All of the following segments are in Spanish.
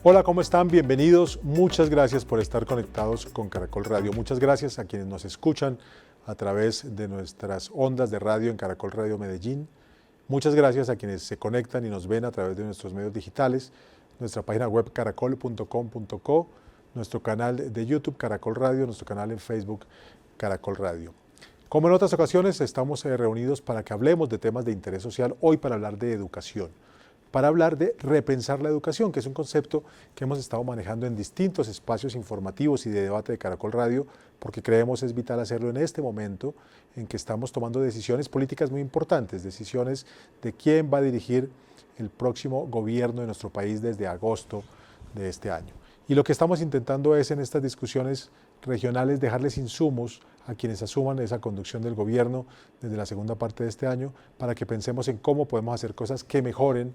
Hola, ¿cómo están? Bienvenidos. Muchas gracias por estar conectados con Caracol Radio. Muchas gracias a quienes nos escuchan a través de nuestras ondas de radio en Caracol Radio Medellín. Muchas gracias a quienes se conectan y nos ven a través de nuestros medios digitales, nuestra página web caracol.com.co, nuestro canal de YouTube Caracol Radio, nuestro canal en Facebook Caracol Radio. Como en otras ocasiones, estamos reunidos para que hablemos de temas de interés social, hoy para hablar de educación, para hablar de repensar la educación, que es un concepto que hemos estado manejando en distintos espacios informativos y de debate de Caracol Radio, porque creemos es vital hacerlo en este momento en que estamos tomando decisiones políticas muy importantes, decisiones de quién va a dirigir el próximo gobierno de nuestro país desde agosto de este año. Y lo que estamos intentando es en estas discusiones regionales dejarles insumos a quienes asuman esa conducción del gobierno desde la segunda parte de este año para que pensemos en cómo podemos hacer cosas que mejoren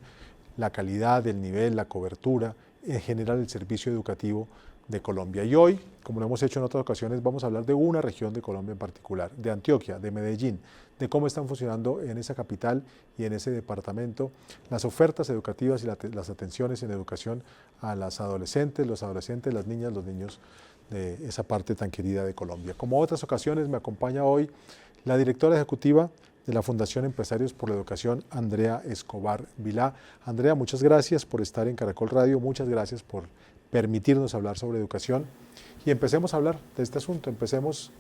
la calidad, el nivel, la cobertura, en general el servicio educativo de Colombia. Y hoy, como lo hemos hecho en otras ocasiones, vamos a hablar de una región de Colombia en particular, de Antioquia, de Medellín, de cómo están funcionando en esa capital y en ese departamento las ofertas educativas y las atenciones en educación a las adolescentes, los adolescentes, las niñas, los niños de esa parte tan querida de Colombia. Como otras ocasiones, me acompaña hoy la directora ejecutiva de la Fundación Empresarios por la Educación, Andrea Escobar Vilá. Andrea, muchas gracias por estar en Caracol Radio, muchas gracias por permitirnos hablar sobre educación y empecemos a hablar de este asunto. Empecemos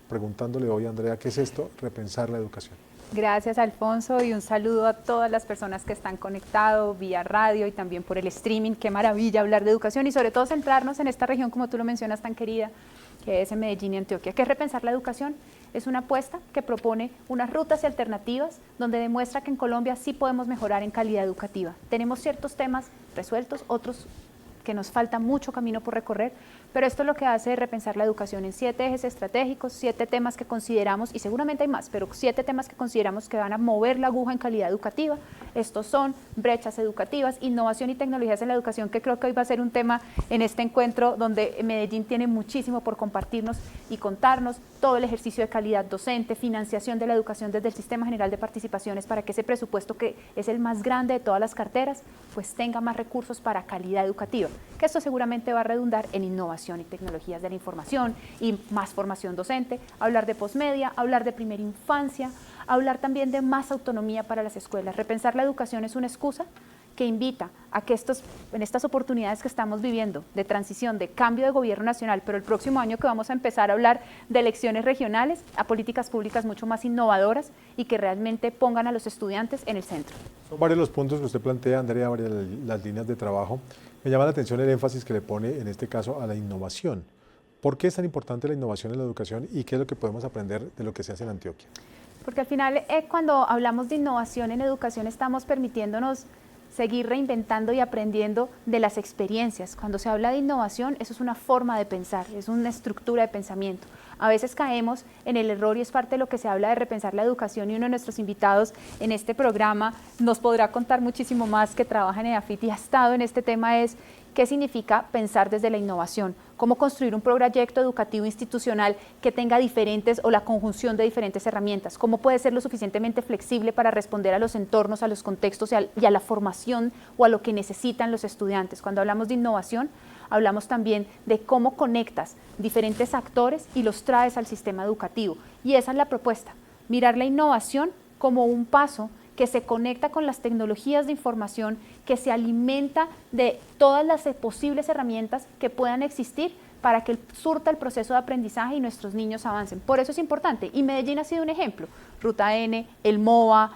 preguntándole hoy a Andrea, ¿qué es esto? Repensar la educación. Gracias, Alfonso, y un saludo a todas las personas que están conectados vía radio y también por el streaming. Qué maravilla hablar de educación y sobre todo centrarnos en esta región, como tú lo mencionas, tan querida, que es en Medellín y Antioquia. ¿Qué es repensar la educación? Es una apuesta que propone unas rutas y alternativas donde demuestra que en Colombia sí podemos mejorar en calidad educativa. Tenemos ciertos temas resueltos, otros que nos falta mucho camino por recorrer, pero esto es lo que hace repensar la educación en 7 ejes estratégicos, 7 temas que consideramos, y seguramente hay más, pero 7 temas que consideramos que van a mover la aguja en calidad educativa. Estos son brechas educativas, innovación y tecnologías en la educación, que creo que hoy va a ser un tema en este encuentro donde Medellín tiene muchísimo por compartirnos y contarnos, todo el ejercicio de calidad docente, financiación de la educación desde el Sistema General de Participaciones para que ese presupuesto, que es el más grande de todas las carteras, pues tenga más recursos para calidad educativa, que esto seguramente va a redundar en innovación y tecnologías de la información y más formación docente, hablar de posmedia, hablar de primera infancia, hablar también de más autonomía para las escuelas. Repensar la educación es una excusa que invita a que en estas oportunidades que estamos viviendo de transición, de cambio de gobierno nacional, pero el próximo año que vamos a empezar a hablar de elecciones regionales, a políticas públicas mucho más innovadoras y que realmente pongan a los estudiantes en el centro. Son varios los puntos que usted plantea, Andrea, varias las líneas de trabajo. Me llama la atención el énfasis que le pone en este caso a la innovación. ¿Por qué es tan importante la innovación en la educación y qué es lo que podemos aprender de lo que se hace en Antioquia? Porque al final, cuando hablamos de innovación en educación, estamos permitiéndonos seguir reinventando y aprendiendo de las experiencias. Cuando se habla de innovación, eso es una forma de pensar, es una estructura de pensamiento. A veces caemos en el error y es parte de lo que se habla de repensar la educación, y uno de nuestros invitados en este programa nos podrá contar muchísimo más, que trabaja en EAFIT y ha estado en este tema, es qué significa pensar desde la innovación, cómo construir un proyecto educativo institucional que tenga diferentes o la conjunción de diferentes herramientas, cómo puede ser lo suficientemente flexible para responder a los entornos, a los contextos y a la formación o a lo que necesitan los estudiantes. Cuando hablamos de innovación, hablamos también de cómo conectas diferentes actores y los traes al sistema educativo. Y esa es la propuesta, mirar la innovación como un paso que se conecta con las tecnologías de información, que se alimenta de todas las posibles herramientas que puedan existir para que surta el proceso de aprendizaje y nuestros niños avancen. Por eso es importante, y Medellín ha sido un ejemplo, Ruta N, el MOA,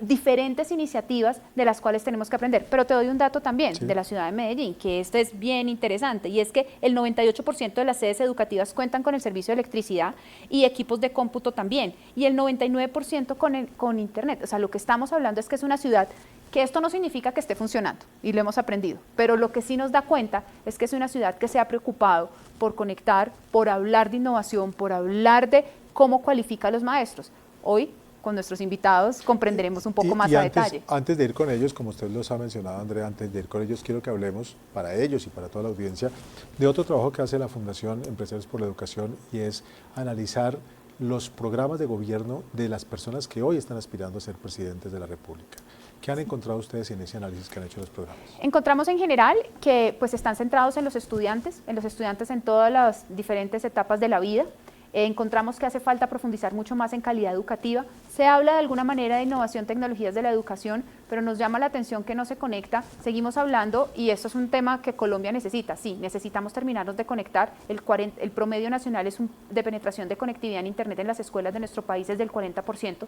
diferentes iniciativas de las cuales tenemos que aprender. Pero te doy un dato también de la ciudad de Medellín, que este es bien interesante, y es que el 98% de las sedes educativas cuentan con el servicio de electricidad y equipos de cómputo también, y el 99% con internet. O sea, lo que estamos hablando es que es una ciudad que esto no significa que esté funcionando, y lo hemos aprendido, pero lo que sí nos da cuenta es que es una ciudad que se ha preocupado por conectar, por hablar de innovación, por hablar de cómo cualifica a los maestros. Hoy, con nuestros invitados, comprenderemos un poco más a detalle. Antes de ir con ellos, como usted los ha mencionado, Andrea, antes de ir con ellos, quiero que hablemos para ellos y para toda la audiencia de otro trabajo que hace la Fundación Empresarios por la Educación, y es analizar los programas de gobierno de las personas que hoy están aspirando a ser presidentes de la República. ¿Qué han encontrado ustedes en ese análisis que han hecho los programas? Encontramos en general que pues, están centrados en los estudiantes en todas las diferentes etapas de la vida. Encontramos que hace falta profundizar mucho más en calidad educativa. Se habla de alguna manera de innovación, tecnologías de la educación, pero nos llama la atención que no se conecta. Seguimos hablando, y esto es un tema que Colombia necesita. Sí, necesitamos terminarnos de conectar. El promedio nacional de penetración de conectividad en Internet en las escuelas de nuestro país es del 40%.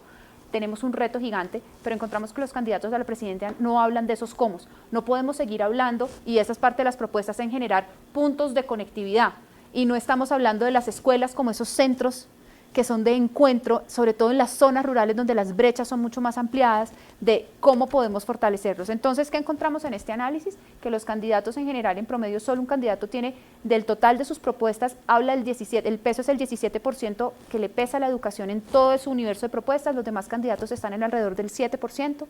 Tenemos un reto gigante, pero encontramos que los candidatos a la presidencia no hablan de esos cómo. No podemos seguir hablando, y esa es parte de las propuestas, en generar puntos de conectividad. Y no estamos hablando de las escuelas como esos centros que son de encuentro, sobre todo en las zonas rurales donde las brechas son mucho más ampliadas, de cómo podemos fortalecerlos. Entonces, ¿qué encontramos en este análisis? Que los candidatos en general, en promedio, solo un candidato tiene, del total de sus propuestas, habla el 17%, el peso es el 17% que le pesa a la educación en todo su universo de propuestas, los demás candidatos están en alrededor del 7%.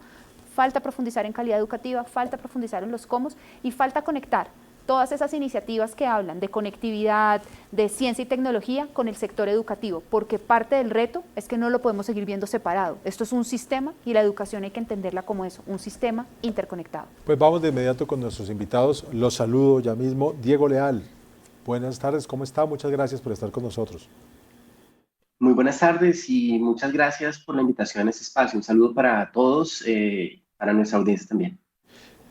Falta profundizar en calidad educativa, falta profundizar en los cómo y falta conectar todas esas iniciativas que hablan de conectividad, de ciencia y tecnología con el sector educativo, porque parte del reto es que no lo podemos seguir viendo separado. Esto es un sistema y la educación hay que entenderla como eso, un sistema interconectado. Pues vamos de inmediato con nuestros invitados. Los saludo ya mismo. Diego Leal, buenas tardes, ¿cómo está? Muchas gracias por estar con nosotros. Muy buenas tardes y muchas gracias por la invitación a este espacio. Un saludo para todos, para nuestra audiencia también.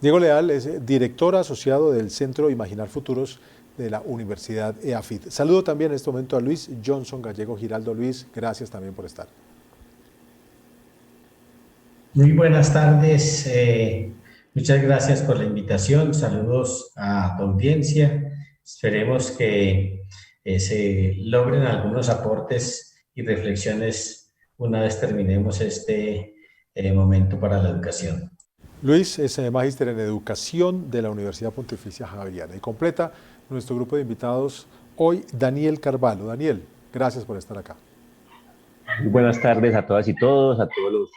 Diego Leal es director asociado del Centro Imaginar Futuros de la Universidad EAFIT. Saludo también en este momento a Luis Johnson Gallego Giraldo. Luis, gracias también por estar. Muy buenas tardes, muchas gracias por la invitación, saludos a tu audiencia. Esperemos que se logren algunos aportes y reflexiones una vez terminemos este momento para la educación. Luis es magíster en Educación de la Universidad Pontificia Javeriana y completa nuestro grupo de invitados hoy Daniel Carvalho. Daniel, gracias por estar acá. Muy buenas tardes a todas y todos, a todos los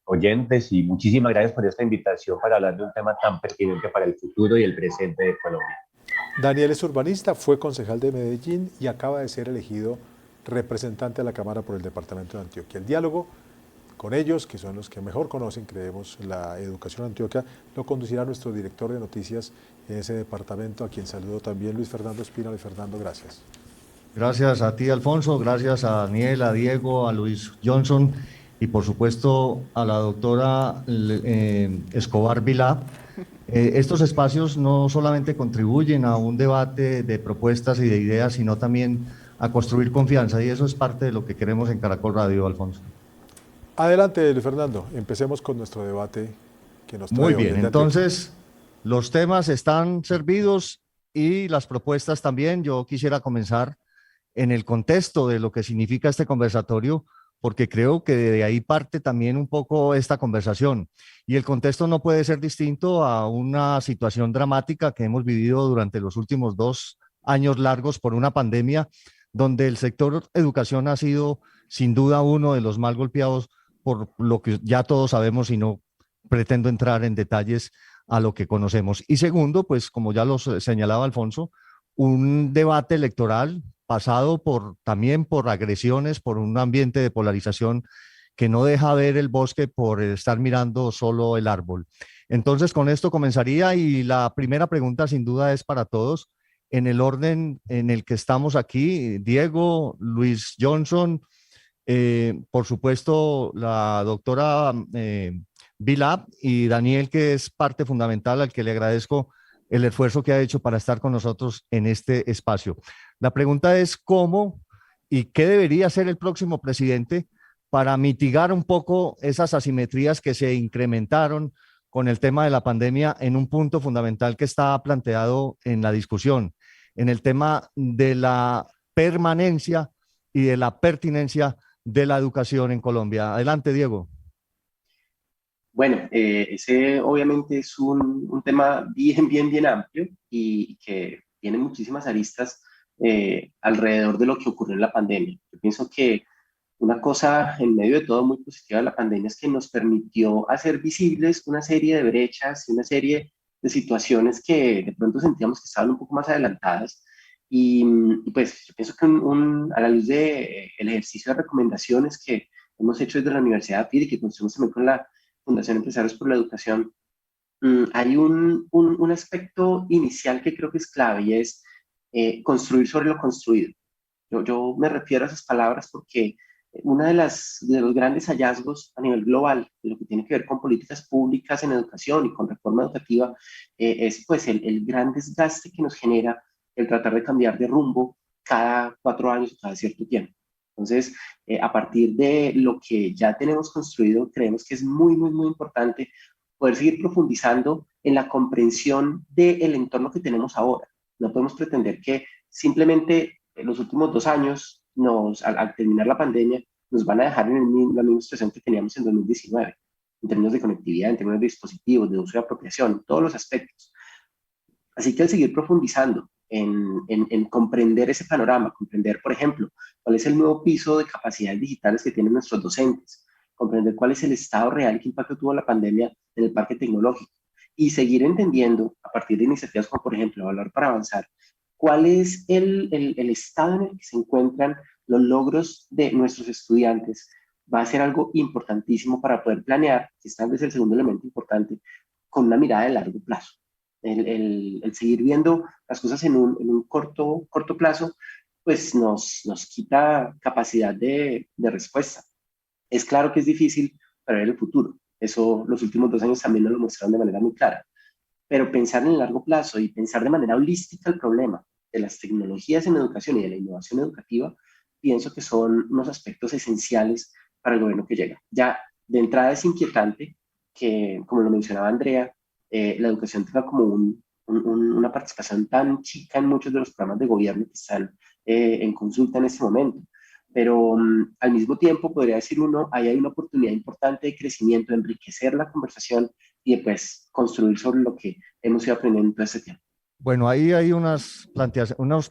oyentes y muchísimas gracias por esta invitación para hablar de un tema tan pertinente para el futuro y el presente de Colombia. Daniel es urbanista, fue concejal de Medellín y acaba de ser elegido representante de la Cámara por el departamento de Antioquia. El diálogo con ellos, que son los que mejor conocen, creemos, la educación en Antioquia, lo conducirá nuestro director de noticias en ese departamento, a quien saludo también, Luis Fernando Espina. Luis Fernando, gracias. Gracias a ti, Alfonso, gracias a Daniel, a Diego, a Luis Johnson y por supuesto a la doctora Escobar Vilá. Estos espacios no solamente contribuyen a un debate de propuestas y de ideas, sino también a construir confianza, y eso es parte de lo que queremos en Caracol Radio, Alfonso. Adelante, Luis Fernando, empecemos con nuestro debate que nos trae. Muy bien, entonces los temas están servidos y las propuestas también. Yo quisiera comenzar en el contexto de lo que significa este conversatorio, porque creo que de ahí parte también un poco esta conversación. Y el contexto no puede ser distinto a una situación dramática que hemos vivido durante los últimos 2 años largos por una pandemia, donde el sector educación ha sido sin duda uno de los más golpeados por lo que ya todos sabemos y no pretendo entrar en detalles a lo que conocemos. Y segundo, pues como ya lo señalaba Alfonso, un debate electoral pasado también por agresiones, por un ambiente de polarización que no deja ver el bosque por estar mirando solo el árbol. Entonces con esto comenzaría y la primera pregunta sin duda es para todos, en el orden en el que estamos aquí, Diego, Luis Johnson, por supuesto la doctora Vilá y Daniel, que es parte fundamental, al que le agradezco el esfuerzo que ha hecho para estar con nosotros en este espacio. La pregunta es cómo y qué debería hacer el próximo presidente para mitigar un poco esas asimetrías que se incrementaron con el tema de la pandemia en un punto fundamental que está planteado en la discusión, en el tema de la permanencia y de la pertinencia de la educación en Colombia. Adelante, Diego. Bueno, ese obviamente es un tema bien amplio y que tiene muchísimas aristas alrededor de lo que ocurrió en la pandemia. Yo pienso que una cosa en medio de todo muy positiva de la pandemia es que nos permitió hacer visibles una serie de brechas y una serie de situaciones que de pronto sentíamos que estaban un poco más adelantadas. Y pues yo pienso que a la luz del ejercicio de recomendaciones que hemos hecho desde la Universidad PID y que construimos también con la Fundación Empresarios por la Educación, hay un aspecto inicial que creo que es clave y es construir sobre lo construido. Yo me refiero a esas palabras porque uno de los grandes hallazgos a nivel global de lo que tiene que ver con políticas públicas en educación y con reforma educativa es pues el gran desgaste que nos genera el tratar de cambiar de rumbo cada 4 años o cada cierto tiempo. Entonces, a partir de lo que ya tenemos construido, creemos que es muy, muy, muy importante poder seguir profundizando en la comprensión del entorno que tenemos ahora. No podemos pretender que simplemente en los últimos 2 años, al terminar la pandemia, nos van a dejar en la misma situación que teníamos en 2019, en términos de conectividad, en términos de dispositivos, de uso y apropiación, todos los aspectos. Así que al seguir profundizando en comprender ese panorama, comprender, por ejemplo, cuál es el nuevo piso de capacidades digitales que tienen nuestros docentes, comprender cuál es el estado real y qué impacto tuvo la pandemia en el parque tecnológico, y seguir entendiendo, a partir de iniciativas como, por ejemplo, Valor para Avanzar, cuál es el estado en el que se encuentran los logros de nuestros estudiantes, va a ser algo importantísimo para poder planear, que es tal vez el segundo elemento importante, con una mirada de largo plazo. El seguir viendo las cosas en un corto plazo, pues nos quita capacidad de respuesta. Es claro que es difícil prever el futuro. Eso los últimos 2 años también nos lo mostraron de manera muy clara. Pero pensar en el largo plazo y pensar de manera holística el problema de las tecnologías en educación y de la innovación educativa, pienso que son unos aspectos esenciales para el gobierno que llega. Ya de entrada es inquietante que, como lo mencionaba Andrea, la educación tenga como una participación tan chica en muchos de los programas de gobierno que están en consulta en este momento. Pero al mismo tiempo, podría decir uno, ahí hay una oportunidad importante de crecimiento, de enriquecer la conversación y de pues, construir sobre lo que hemos ido aprendiendo todo este tiempo. Bueno, ahí hay unos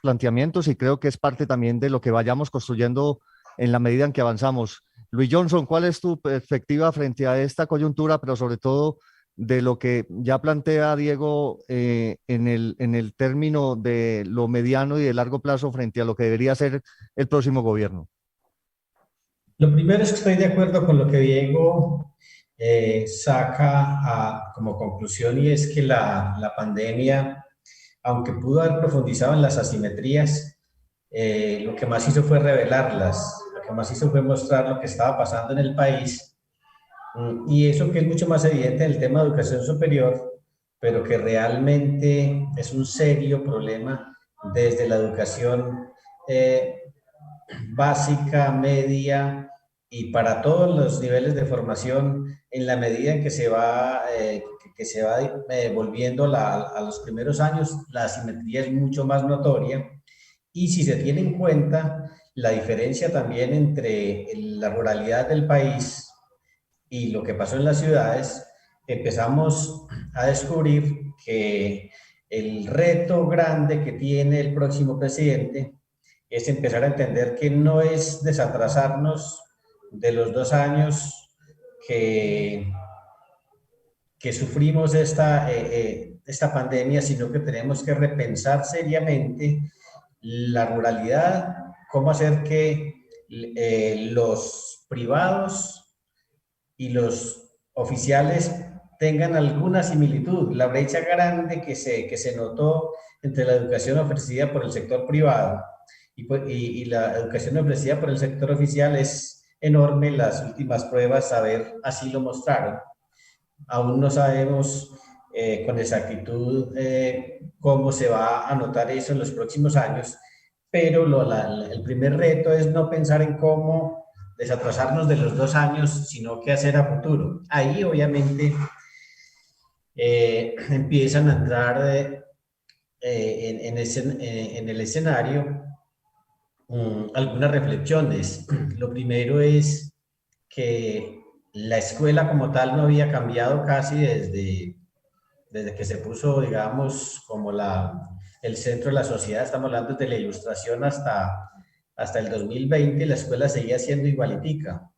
planteamientos y creo que es parte también de lo que vayamos construyendo en la medida en que avanzamos. Luis Johnson, ¿cuál es tu perspectiva frente a esta coyuntura, pero sobre todo de lo que ya plantea Diego en el término de lo mediano y de largo plazo frente a lo que debería ser el próximo gobierno? Lo primero es que estoy de acuerdo con lo que Diego saca como conclusión, y es que la pandemia, aunque pudo haber profundizado en las asimetrías, lo que más hizo fue revelarlas, lo que más hizo fue mostrar lo que estaba pasando en el país, y eso que es mucho más evidente en el tema de educación superior, pero que realmente es un serio problema desde la educación básica, media y para todos los niveles de formación, en la medida en que se va volviendo a los primeros años, la asimetría es mucho más notoria. Y si se tiene en cuenta la diferencia también entre la ruralidad del país y lo que pasó en las ciudades, empezamos a descubrir que el reto grande que tiene el próximo presidente es empezar a entender que no es desatrasarnos de los 2 años que sufrimos esta pandemia, sino que tenemos que repensar seriamente la ruralidad, cómo hacer que los privados y los oficiales tengan alguna similitud. La brecha grande que se notó entre la educación ofrecida por el sector privado y la educación ofrecida por el sector oficial es enorme. Las últimas pruebas así lo mostraron. Aún no sabemos con exactitud cómo se va a notar eso en los próximos años, pero el primer reto es no pensar en cómo desatrasarnos de los 2 años, sino qué hacer a futuro. Ahí obviamente empiezan a entrar en el escenario algunas reflexiones. Lo primero es que la escuela como tal no había cambiado casi desde que se puso, digamos, como el centro de la sociedad. Estamos hablando de la Ilustración hasta el 2020, la escuela seguía siendo igualitica.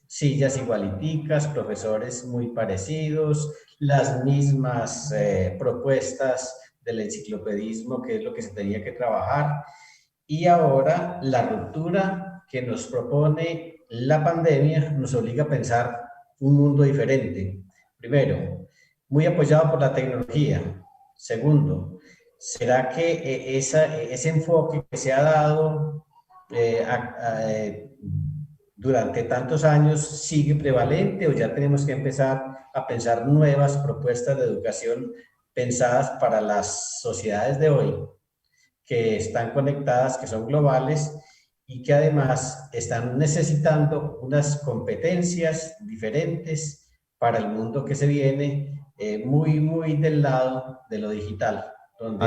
Sillas igualiticas, profesores muy parecidos, las mismas propuestas del enciclopedismo, que es lo que se tenía que trabajar. Y ahora la ruptura que nos propone la pandemia nos obliga a pensar un mundo diferente. Primero, muy apoyado por la tecnología. Segundo, ¿será que ese enfoque que se ha dado durante tantos años sigue prevalente o ya tenemos que empezar a pensar nuevas propuestas de educación pensadas para las sociedades de hoy, que están conectadas, que son globales y que además están necesitando unas competencias diferentes para el mundo que se viene, muy del lado de lo digital, donde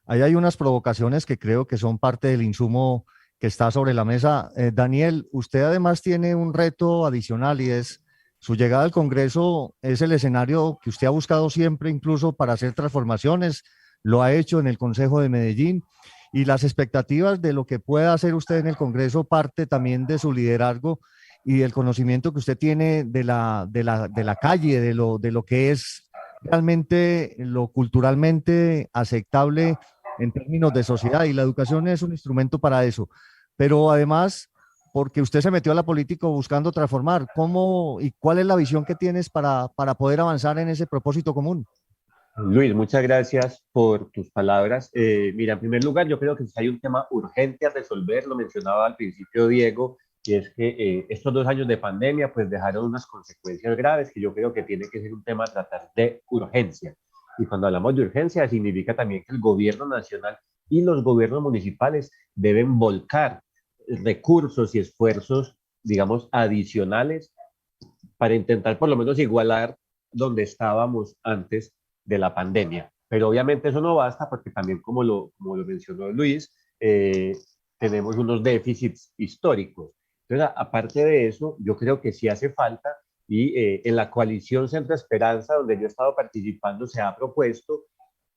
Ahí hay unas provocaciones que creo que son parte del insumo que está sobre la mesa. Daniel, usted además tiene un reto adicional y es su llegada al Congreso es el escenario que usted ha buscado siempre, incluso para hacer transformaciones, lo ha hecho en el Consejo de Medellín y las expectativas de lo que pueda hacer usted en el Congreso parte también de su liderazgo y del conocimiento que usted tiene de la calle, de lo que es realmente lo culturalmente aceptable en términos de sociedad y la educación es un instrumento para eso. Pero además, porque usted se metió a la política buscando transformar, ¿cómo y cuál es la visión que tienes para poder avanzar en ese propósito común? Luis, muchas gracias por tus palabras. Mira, en primer lugar, yo creo que hay un tema urgente a resolver, lo mencionaba al principio Diego, y es que estos 2 años de pandemia pues dejaron unas consecuencias graves que yo creo que tiene que ser un tema a tratar de urgencia. Y cuando hablamos de urgencia significa también que el gobierno nacional y los gobiernos municipales deben volcar recursos y esfuerzos, digamos, adicionales para intentar por lo menos igualar donde estábamos antes de la pandemia. Pero obviamente eso no basta porque también, como lo mencionó Luis, tenemos unos déficits históricos. Entonces, aparte de eso, yo creo que sí hace falta y en la coalición Centro Esperanza, donde yo he estado participando, se ha propuesto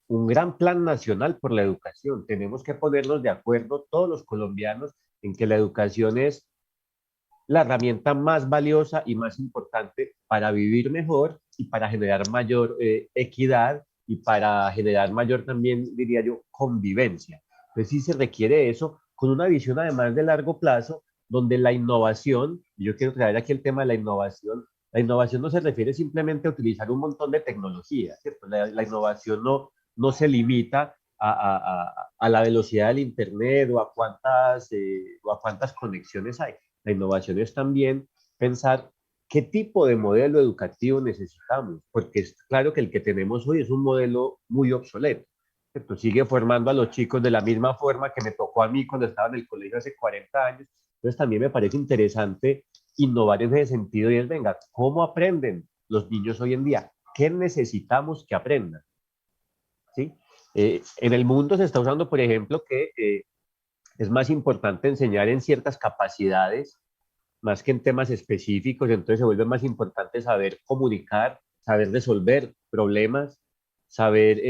un gran plan nacional por la educación. Tenemos que ponernos de acuerdo todos los colombianos en que la educación es la herramienta más valiosa y más importante para vivir mejor y para generar mayor equidad y para generar mayor también, diría yo, convivencia. Entonces sí se requiere eso con una visión además de largo plazo, donde la innovación, y yo quiero traer aquí el tema de la innovación no se refiere simplemente a utilizar un montón de tecnología, ¿cierto? La innovación no se limita a la velocidad del Internet o a cuántas conexiones hay. La innovación es también pensar qué tipo de modelo educativo necesitamos, porque es claro que el que tenemos hoy es un modelo muy obsoleto, ¿cierto? Sigue formando a los chicos de la misma forma que me tocó a mí cuando estaba en el colegio hace 40 años. Entonces también me parece interesante innovar en ese sentido y es, venga, ¿cómo aprenden los niños hoy en día? ¿Qué necesitamos que aprendan? ¿Sí? En el mundo se está usando, por ejemplo, que es más importante enseñar en ciertas capacidades más que en temas específicos, entonces se vuelve más importante saber comunicar, saber resolver problemas, saber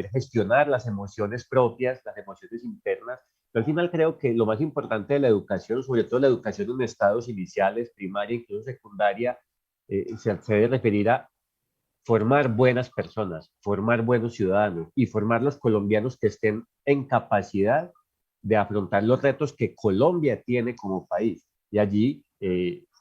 gestionar las emociones propias, las emociones internas. Pero al final creo que lo más importante de la educación, sobre todo la educación en estados iniciales, primaria, incluso secundaria, se debe referir a formar buenas personas, formar buenos ciudadanos y formar los colombianos que estén en capacidad de afrontar los retos que Colombia tiene como país. Y allí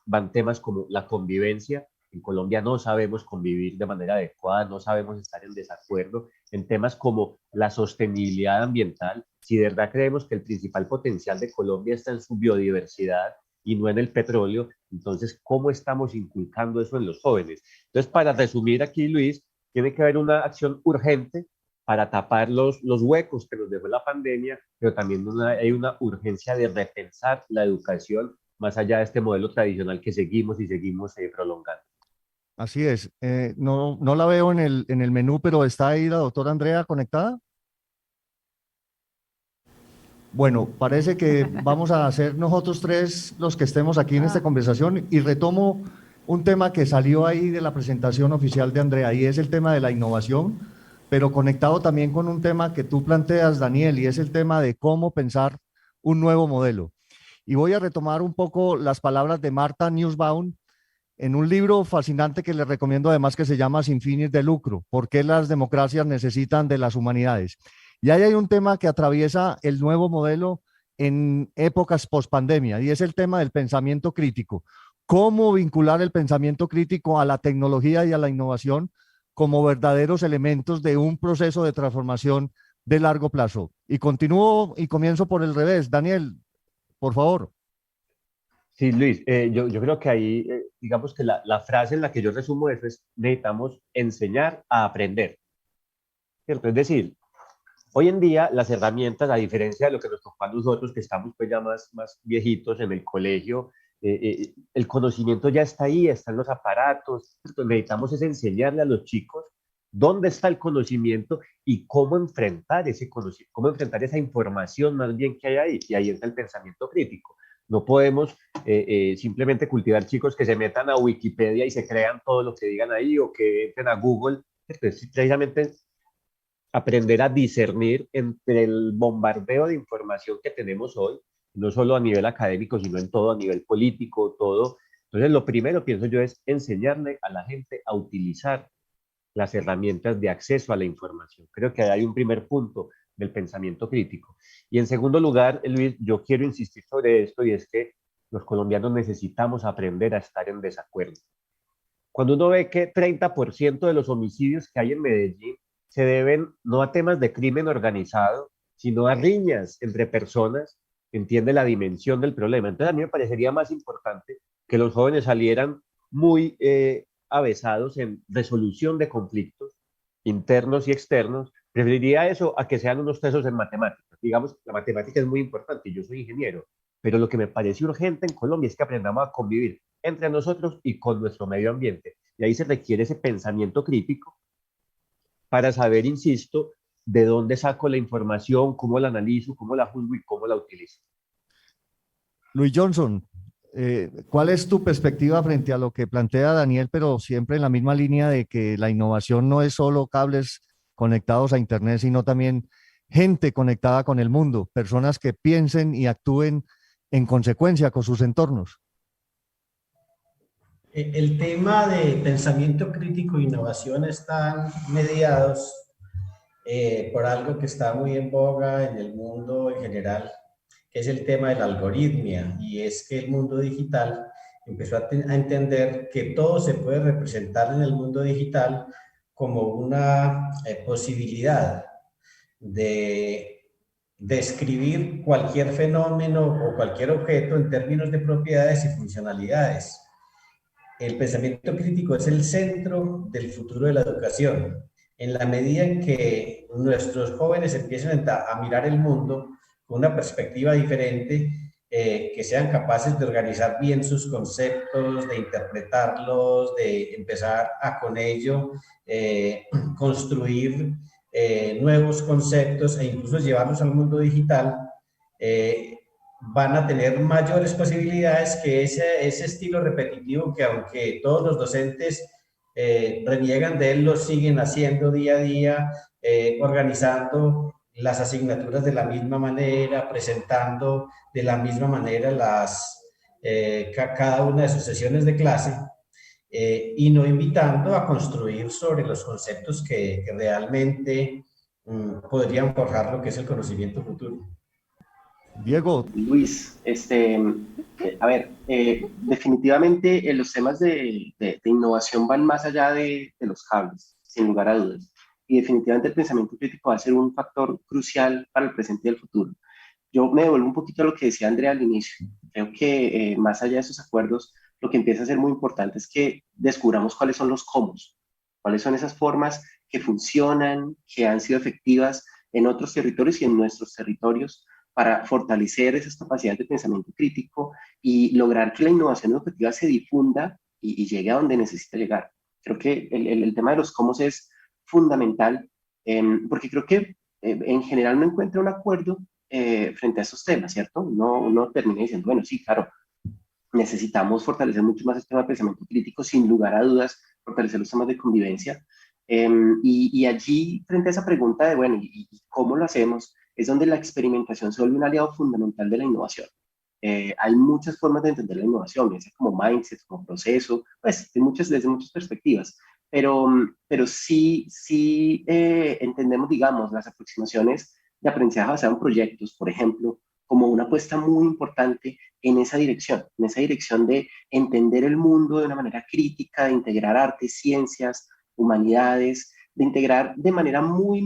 van temas como la convivencia. En Colombia no sabemos convivir de manera adecuada, no sabemos estar en desacuerdo. En temas como la sostenibilidad ambiental, si de verdad creemos que el principal potencial de Colombia está en su biodiversidad y no en el petróleo, entonces, ¿cómo estamos inculcando eso en los jóvenes? Entonces, para resumir aquí, Luis, tiene que haber una acción urgente para tapar los huecos que nos dejó la pandemia, pero también hay una urgencia de repensar la educación más allá de este modelo tradicional que seguimos prolongando. Así es. No la veo en el menú, pero ¿está ahí la doctora Andrea conectada? Bueno, parece que vamos a ser nosotros tres los que estemos aquí en esta conversación y retomo un tema que salió ahí de la presentación oficial de Andrea y es el tema de la innovación, pero conectado también con un tema que tú planteas, Daniel, y es el tema de cómo pensar un nuevo modelo. Y voy a retomar un poco las palabras de Martha Nussbaum en un libro fascinante que les recomiendo además que se llama Sin fines de lucro, ¿por qué las democracias necesitan de las humanidades? Y ahí hay un tema que atraviesa el nuevo modelo en épocas post-pandemia y es el tema del pensamiento crítico. cómo vincular el pensamiento crítico a la tecnología y a la innovación como verdaderos elementos de un proceso de transformación de largo plazo. Y continúo y comienzo por el revés. Daniel, por favor. Sí, Luis, yo creo que ahí, digamos que la frase en la que yo resumo eso es: necesitamos enseñar a aprender, ¿cierto? Es decir, hoy en día las herramientas, a diferencia de lo que nos tocó a nosotros, que estamos pues ya más viejitos en el colegio, el conocimiento ya está ahí, están los aparatos, ¿cierto? Necesitamos es enseñarle a los chicos dónde está el conocimiento y cómo enfrentar ese conocimiento, cómo enfrentar esa información más bien que hay ahí, y ahí está el pensamiento crítico. No podemos simplemente cultivar chicos que se metan a Wikipedia y se crean todo lo que digan ahí, o que entren a Google. Entonces, precisamente aprender a discernir entre el bombardeo de información que tenemos hoy, no solo a nivel académico, sino en todo, a nivel político, todo. Entonces, lo primero, pienso yo, es enseñarle a la gente a utilizar las herramientas de acceso a la información. Creo que hay un primer punto del pensamiento crítico. Y en segundo lugar, Luis, yo quiero insistir sobre esto, y es que los colombianos necesitamos aprender a estar en desacuerdo. Cuando uno ve que 30% de los homicidios que hay en Medellín se deben no a temas de crimen organizado, sino a riñas entre personas, entiende la dimensión del problema. Entonces, a mí me parecería más importante que los jóvenes salieran muy avesados en resolución de conflictos internos y externos. Preferiría eso a que sean unos tesos en matemáticas. Digamos, la matemática es muy importante y yo soy ingeniero, pero lo que me parece urgente en Colombia es que aprendamos a convivir entre nosotros y con nuestro medio ambiente. Y ahí se requiere ese pensamiento crítico para saber, insisto, de dónde saco la información, cómo la analizo, cómo la juzgo y cómo la utilizo. Luis Johnson, ¿cuál es tu perspectiva frente a lo que plantea Daniel, pero siempre en la misma línea de que la innovación no es solo cables conectados a Internet, sino también gente conectada con el mundo, personas que piensen y actúen en consecuencia con sus entornos? El tema de pensamiento crítico e innovación están mediados por algo que está muy en boga en el mundo en general, que es el tema de la algoritmia, y es que el mundo digital empezó a entender que todo se puede representar en el mundo digital como una posibilidad de describir cualquier fenómeno o cualquier objeto en términos de propiedades y funcionalidades. El pensamiento crítico es el centro del futuro de la educación. En la medida en que nuestros jóvenes empiecen a mirar el mundo con una perspectiva diferente, que sean capaces de organizar bien sus conceptos, de interpretarlos, de empezar a con ello construir nuevos conceptos e incluso llevarlos al mundo digital, van a tener mayores posibilidades que ese estilo repetitivo que, aunque todos los docentes reniegan de él, lo siguen haciendo día a día, organizando las asignaturas de la misma manera, presentando de la misma manera cada una de sus sesiones de clase, y no invitando a construir sobre los conceptos que realmente podrían forjar lo que es el conocimiento futuro. Diego. Luis, a ver, definitivamente los temas de innovación van más allá de los cables, sin lugar a dudas. Y definitivamente el pensamiento crítico va a ser un factor crucial para el presente y el futuro. Yo me devuelvo un poquito a lo que decía Andrea al inicio. Creo que más allá de esos acuerdos, lo que empieza a ser muy importante es que descubramos cuáles son los cómo, cuáles son esas formas que funcionan, que han sido efectivas en otros territorios y en nuestros territorios, para fortalecer esas capacidades de pensamiento crítico y lograr que la innovación educativa se difunda y llegue a donde necesita llegar. Creo que el tema de los cómo es fundamental, porque creo que en general no encuentra un acuerdo frente a esos temas, ¿cierto? Uno termina diciendo, bueno, sí, claro, necesitamos fortalecer mucho más el tema de pensamiento crítico, sin lugar a dudas, fortalecer los temas de convivencia. Y allí, frente a esa pregunta de, bueno, ¿y cómo lo hacemos?, es donde la experimentación se vuelve un aliado fundamental de la innovación. Hay muchas formas de entender la innovación, es como mindset, como proceso, pues desde muchas perspectivas, pero sí entendemos, digamos, las aproximaciones de aprendizaje basado en proyectos, por ejemplo, como una apuesta muy importante en esa dirección de entender el mundo de una manera crítica, de integrar arte, ciencias, humanidades, de integrar de manera muy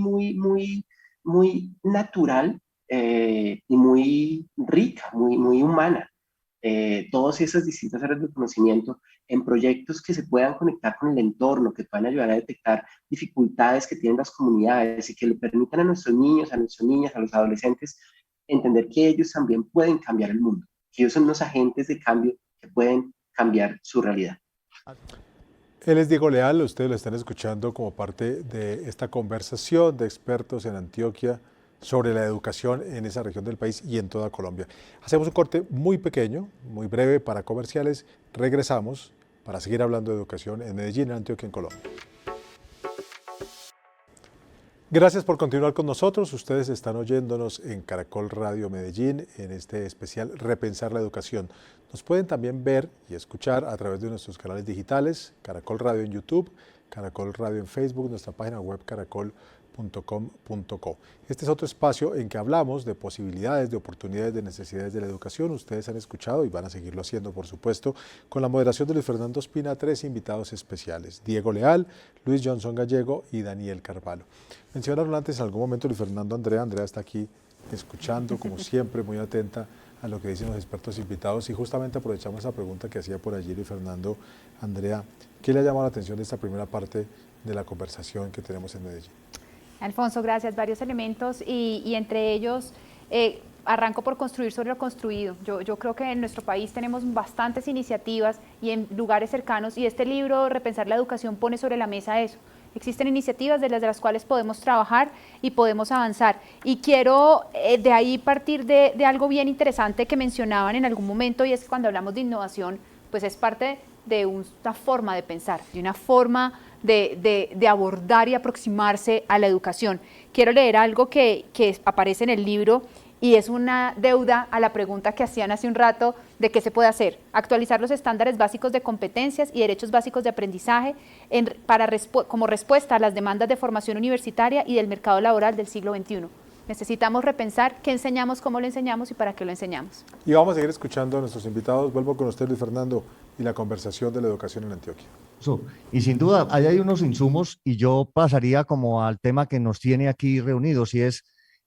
natural y muy rica, muy humana, todas esas distintas áreas de conocimiento en proyectos que se puedan conectar con el entorno, que puedan ayudar a detectar dificultades que tienen las comunidades y que le permitan a nuestros niños, a nuestras niñas, a los adolescentes, entender que ellos también pueden cambiar el mundo, que ellos son unos agentes de cambio que pueden cambiar su realidad. Él es Diego Leal, ustedes lo están escuchando como parte de esta conversación de expertos en Antioquia sobre la educación en esa región del país y en toda Colombia. Hacemos un corte muy pequeño, muy breve para comerciales. Regresamos para seguir hablando de educación en Medellín, en Antioquia, en Colombia. Gracias por continuar con nosotros. Ustedes están oyéndonos en Caracol Radio Medellín en este especial Repensar la Educación. Nos pueden también ver y escuchar a través de nuestros canales digitales, Caracol Radio en YouTube, Caracol Radio en Facebook, nuestra página web caracol.com.co. Este es otro espacio en que hablamos de posibilidades, de oportunidades, de necesidades de la educación. Ustedes han escuchado y van a seguirlo haciendo, por supuesto, con la moderación de Luis Fernando Espina, 3 invitados especiales: Diego Leal, Luis Johnson Gallego y Daniel Carvalho. Mencionaron antes en algún momento Luis Fernando Andrea. Andrea está aquí escuchando, como siempre, muy atenta a lo que dicen los expertos invitados, y justamente aprovechamos esa pregunta que hacía por allí Luis Fernando. Andrea, ¿qué le ha llamado la atención de esta primera parte de la conversación que tenemos en Medellín? Alfonso, gracias. Varios elementos y entre ellos arranco por construir sobre lo construido. Yo creo que en nuestro país tenemos bastantes iniciativas y en lugares cercanos, y este libro, Repensar la Educación, pone sobre la mesa eso. Existen iniciativas de las cuales podemos trabajar y podemos avanzar. Y quiero de ahí partir de algo bien interesante que mencionaban en algún momento, y es que cuando hablamos de innovación, pues es parte de una forma de pensar, de una forma de abordar y aproximarse a la educación. Quiero leer algo que aparece en el libro y es una deuda a la pregunta que hacían hace un rato de qué se puede hacer. Actualizar los estándares básicos de competencias y derechos básicos de aprendizaje como respuesta a las demandas de formación universitaria y del mercado laboral del siglo XXI. Necesitamos repensar qué enseñamos, cómo lo enseñamos y para qué lo enseñamos. Y vamos a seguir escuchando a nuestros invitados. Vuelvo con usted, Luis Fernando, y la conversación de la educación en Antioquia. Y sin duda, ahí hay unos insumos, y yo pasaría como al tema que nos tiene aquí reunidos, y es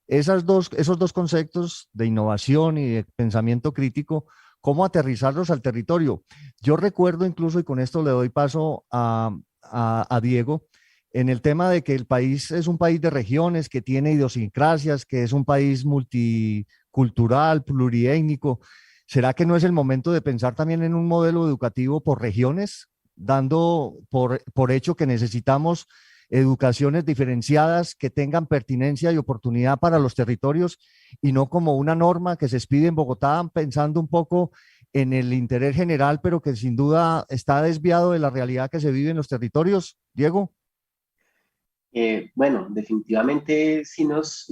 esos dos conceptos de innovación y de pensamiento crítico, cómo aterrizarlos al territorio. Yo recuerdo incluso, y con esto le doy paso a Diego, en el tema de que el país es un país de regiones, que tiene idiosincrasias, que es un país multicultural, pluriétnico. ¿Será que no es el momento de pensar también en un modelo educativo por regiones, dando por hecho que necesitamos educaciones diferenciadas que tengan pertinencia y oportunidad para los territorios, y no como una norma que se expide en Bogotá pensando un poco en el interés general, pero que sin duda está desviado de la realidad que se vive en los territorios? Diego. Bueno, definitivamente sí nos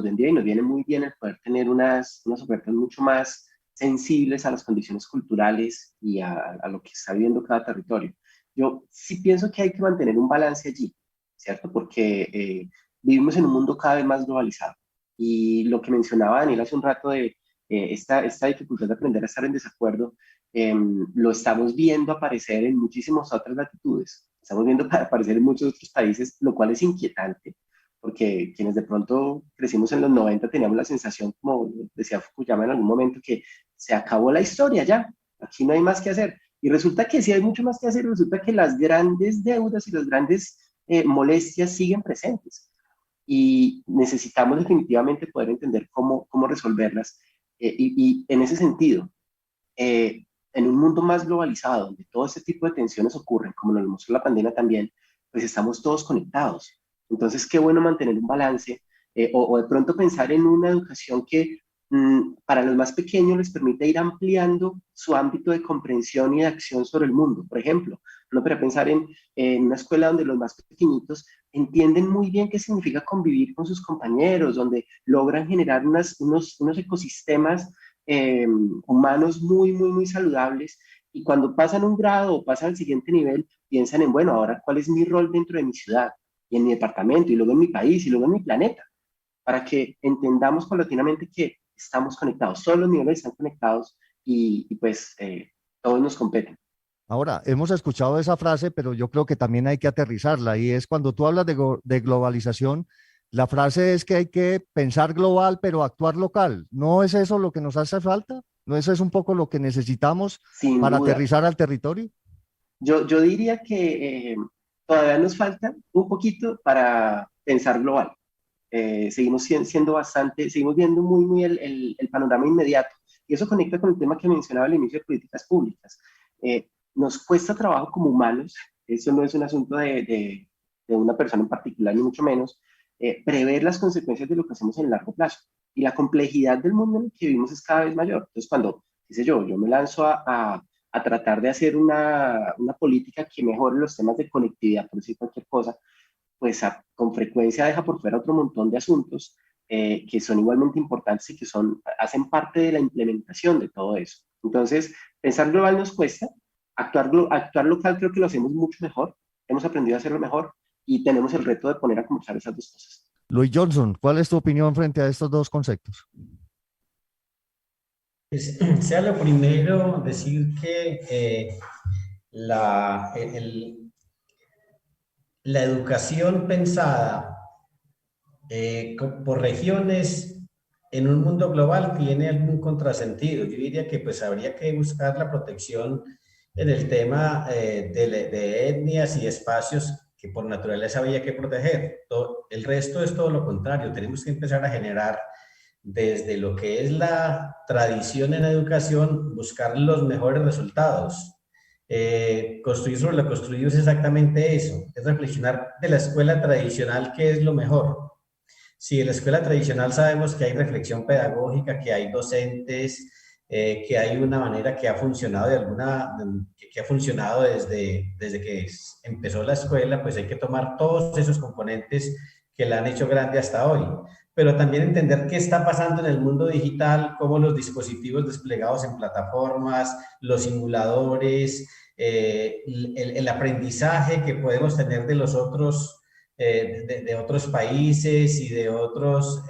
vendría y nos viene muy bien el poder tener unas ofertas mucho más sensibles a las condiciones culturales y a lo que está viviendo cada territorio. Yo sí pienso que hay que mantener un balance allí, ¿cierto? Porque vivimos en un mundo cada vez más globalizado, y lo que mencionaba Daniel hace un rato de esta dificultad de aprender a estar en desacuerdo, lo estamos viendo aparecer en muchísimas otras latitudes. Estamos viendo aparecer en muchos otros países, lo cual es inquietante, porque quienes de pronto crecimos en los 90 teníamos la sensación, como decía Fukuyama en algún momento, que se acabó la historia ya, aquí no hay más que hacer. Y resulta que sí hay mucho más que hacer, resulta que las grandes deudas y las grandes molestias siguen presentes. Y necesitamos definitivamente poder entender cómo resolverlas. Y en ese sentido, en un mundo más globalizado, donde todo este tipo de tensiones ocurren, como nos mostró la pandemia también, pues estamos todos conectados. Entonces, qué bueno mantener un balance, o de pronto pensar en una educación que para los más pequeños les permite ir ampliando su ámbito de comprensión y de acción sobre el mundo. Por ejemplo, uno puede pensar en una escuela donde los más pequeñitos entienden muy bien qué significa convivir con sus compañeros, donde logran generar unos ecosistemas humanos muy saludables, y cuando pasan un grado o pasan al siguiente nivel, piensan en, bueno, ahora cuál es mi rol dentro de mi ciudad y en mi departamento y luego en mi país y luego en mi planeta, para que entendamos paulatinamente que estamos conectados, todos los niveles están conectados y pues todos nos competen. Ahora, hemos escuchado esa frase, pero yo creo que también hay que aterrizarla y es cuando tú hablas de globalización, la frase es que hay que pensar global, pero actuar local. ¿No es eso lo que nos hace falta? ¿No eso es un poco lo que necesitamos Sin para duda. aterrizar al territorio? Yo diría que todavía nos falta un poquito para pensar global. Seguimos siendo bastante, seguimos viendo muy el panorama inmediato. Y eso conecta con el tema que mencionaba al inicio de políticas públicas. Nos cuesta trabajo como humanos, eso no es un asunto de una persona en particular, ni mucho menos, prever las consecuencias de lo que hacemos en el largo plazo. Y la complejidad del mundo en el que vivimos es cada vez mayor. Entonces, cuando, dice yo me lanzo a tratar de hacer una política que mejore los temas de conectividad, por decir cualquier cosa, pues con frecuencia deja por fuera otro montón de asuntos que son igualmente importantes y que hacen parte de la implementación de todo eso. Entonces, pensar global nos cuesta, actuar local creo que lo hacemos mucho mejor, hemos aprendido a hacerlo mejor y tenemos el reto de poner a conversar esas dos cosas. Luis Johnson, ¿cuál es tu opinión frente a estos dos conceptos? Sea lo primero, decir que la educación pensada por regiones en un mundo global tiene algún contrasentido. Yo diría que pues habría que buscar la protección en el tema de etnias y espacios que por naturaleza había que proteger. El resto es todo lo contrario. Tenemos que empezar a generar desde lo que es la tradición en educación, buscar los mejores resultados. Construir sobre lo construido es exactamente eso, es reflexionar de la escuela tradicional qué es lo mejor. Si en la escuela tradicional sabemos que hay reflexión pedagógica, que hay docentes, que hay una manera que ha funcionado que ha funcionado desde que empezó la escuela, pues hay que tomar todos esos componentes que la han hecho grande hasta hoy. Pero también entender qué está pasando en el mundo digital, cómo los dispositivos desplegados en plataformas, los simuladores, el aprendizaje que podemos tener de los otros, de otros países y de otras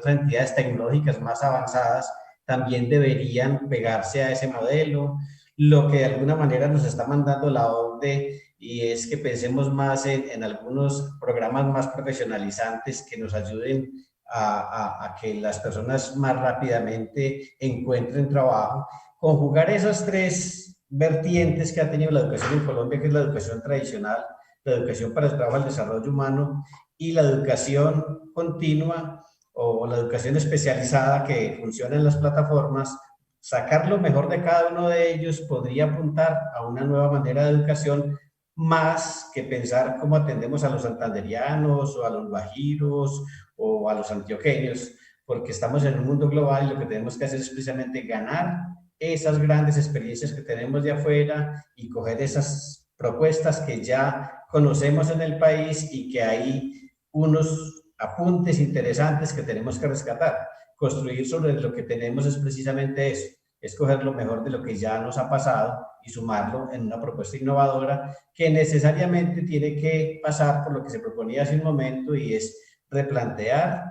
entidades tecnológicas más avanzadas, también deberían pegarse a ese modelo. Lo que de alguna manera nos está mandando la OCDE y es que pensemos más en algunos programas más profesionalizantes que nos ayuden a que las personas más rápidamente encuentren trabajo. Conjugar esas tres vertientes que ha tenido la educación en Colombia, que es la educación tradicional, la educación para el trabajo, el desarrollo humano y la educación continua o la educación especializada que funciona en las plataformas, sacar lo mejor de cada uno de ellos podría apuntar a una nueva manera de educación más que pensar cómo atendemos a los santanderianos o a los guajiros o a los antioqueños, porque estamos en un mundo global y lo que tenemos que hacer es precisamente ganar esas grandes experiencias que tenemos de afuera y coger esas propuestas que ya conocemos en el país y que hay unos apuntes interesantes que tenemos que rescatar. Construir sobre lo que tenemos es precisamente eso, es coger lo mejor de lo que ya nos ha pasado y sumarlo en una propuesta innovadora que necesariamente tiene que pasar por lo que se proponía hace un momento y es replantear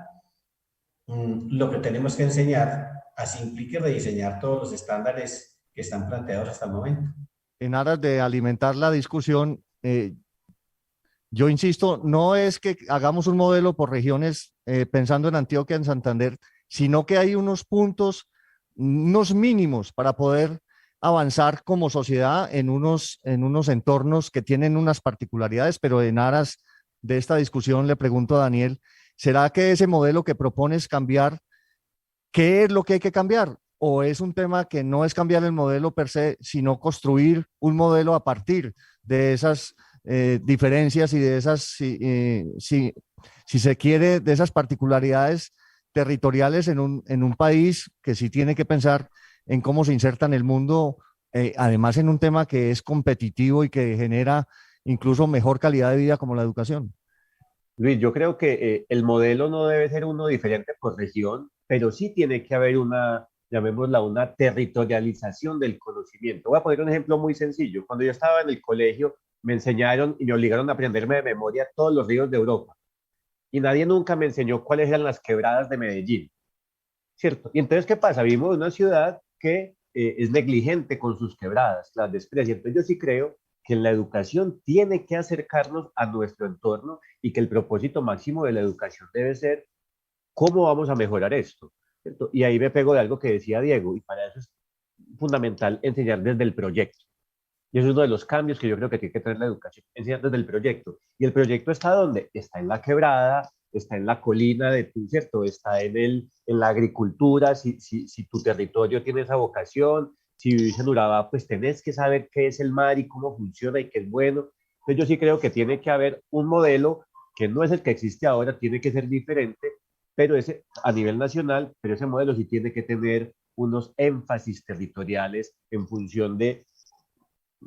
lo que tenemos que enseñar, así implique rediseñar todos los estándares que están planteados hasta el momento. En aras de alimentar la discusión, yo insisto, no es que hagamos un modelo por regiones pensando en Antioquia, en Santander, sino que hay unos puntos, unos mínimos para poder avanzar como sociedad en unos entornos que tienen unas particularidades, pero en aras de esta discusión le pregunto a Daniel, ¿será que ese modelo que propones cambiar, qué es lo que hay que cambiar? ¿O es un tema que no es cambiar el modelo per se, sino construir un modelo a partir de esas diferencias y de esas, si se quiere, de esas particularidades territoriales en un país que sí tiene que pensar en cómo se inserta en el mundo, además en un tema que es competitivo y que genera incluso mejor calidad de vida como la educación? Luis, yo creo que el modelo no debe ser uno diferente por región, pero sí tiene que haber una, llamémosla, una territorialización del conocimiento. Voy a poner un ejemplo muy sencillo. Cuando yo estaba en el colegio, me enseñaron y me obligaron a aprenderme de memoria todos los ríos de Europa. Y nadie nunca me enseñó cuáles eran las quebradas de Medellín. ¿cierto? Y entonces, ¿qué pasa? Vivimos en una ciudad que es negligente con sus quebradas, las desprecia. Entonces yo sí creo que la educación tiene que acercarnos a nuestro entorno y que el propósito máximo de la educación debe ser cómo vamos a mejorar esto, ¿cierto? Y ahí me pego de algo que decía Diego, y para eso es fundamental enseñar desde el proyecto. Y eso es uno de los cambios que yo creo que tiene que tener la educación, enseñar desde el proyecto. ¿Y el proyecto está dónde? Está en la quebrada, está en la colina de tu, ¿cierto? Está en la agricultura, si tu territorio tiene esa vocación, si vivís en Urabá, pues tenés que saber qué es el mar y cómo funciona y qué es bueno. Entonces yo sí creo que tiene que haber un modelo que no es el que existe ahora, tiene que ser diferente, pero ese a nivel nacional, pero ese modelo sí tiene que tener unos énfasis territoriales en función de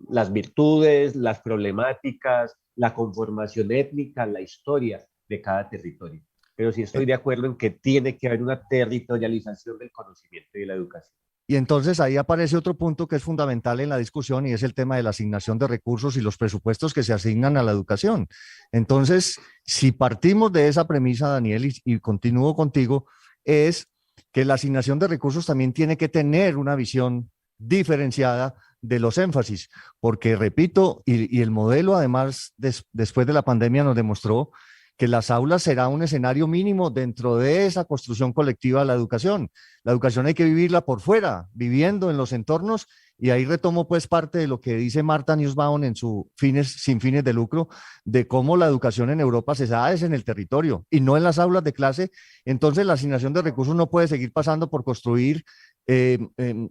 las virtudes, las problemáticas, la conformación étnica, la historia de cada territorio. Pero sí estoy de acuerdo en que tiene que haber una territorialización del conocimiento y de la educación. Y entonces ahí aparece otro punto que es fundamental en la discusión y es el tema de la asignación de recursos y los presupuestos que se asignan a la educación. Entonces, si partimos de esa premisa, Daniel, y continúo contigo, es que la asignación de recursos también tiene que tener una visión diferenciada de los énfasis, porque repito, y el modelo además después de la pandemia nos demostró que las aulas será un escenario mínimo dentro de esa construcción colectiva de la educación. La educación hay que vivirla por fuera, viviendo en los entornos, y ahí retomo pues parte de lo que dice Marta Nussbaum en su Sin fines de lucro, de cómo la educación en Europa se da es en el territorio y no en las aulas de clase. Entonces la asignación de recursos no puede seguir pasando por construir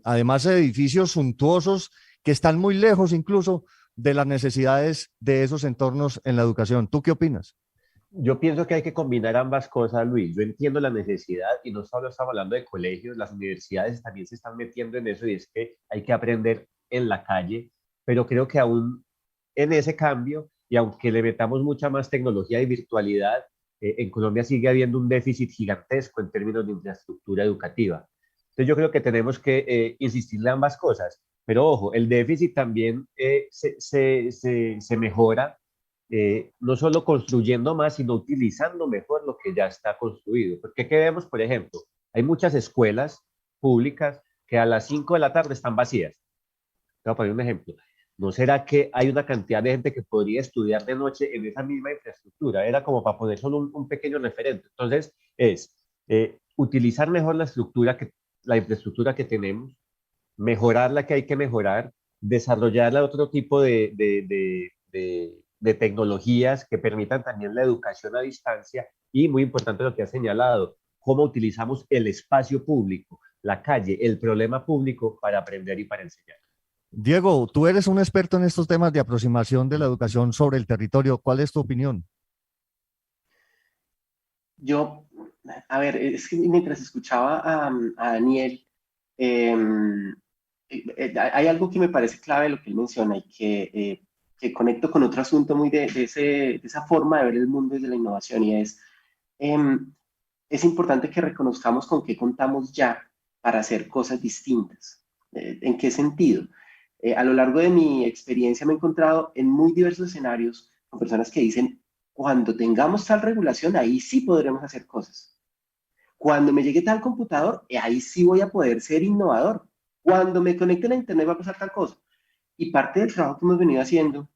además edificios suntuosos que están muy lejos incluso de las necesidades de esos entornos en la educación. ¿Tú qué opinas? Yo pienso que hay que combinar ambas cosas, Luis. Yo entiendo la necesidad y no solo estamos hablando de colegios, las universidades también se están metiendo en eso y es que hay que aprender en la calle, pero creo que aún en ese cambio y aunque le metamos mucha más tecnología y virtualidad, en Colombia sigue habiendo un déficit gigantesco en términos de infraestructura educativa. Entonces yo creo que tenemos que insistirle en ambas cosas, pero ojo, el déficit también se mejora no solo construyendo más, sino utilizando mejor lo que ya está construido. Porque ¿qué vemos, por ejemplo? Hay muchas escuelas públicas que a las 5 de la tarde están vacías. Te voy a poner un ejemplo. ¿No será que hay una cantidad de gente que podría estudiar de noche en esa misma infraestructura? Era como para poner solo un pequeño referente. Entonces, es utilizar mejor la infraestructura que tenemos, mejorar la que hay que mejorar, desarrollar otro tipo de tecnologías que permitan también la educación a distancia y, muy importante lo que ha señalado, cómo utilizamos el espacio público, la calle, el problema público para aprender y para enseñar. Diego, tú eres un experto en estos temas de aproximación de la educación sobre el territorio. ¿Cuál es tu opinión? Yo, a ver, es que mientras escuchaba a Daniel, hay algo que me parece clave de lo que él menciona y que conecto con otro asunto muy de esa forma de ver el mundo desde la innovación, y es importante que reconozcamos con qué contamos ya para hacer cosas distintas. ¿En qué sentido? A lo largo de mi experiencia me he encontrado en muy diversos escenarios con personas que dicen, cuando tengamos tal regulación, ahí sí podremos hacer cosas. Cuando me llegue tal computador, ahí sí voy a poder ser innovador. Cuando me conecte a la internet va a pasar tal cosa. Y parte del trabajo que hemos venido haciendo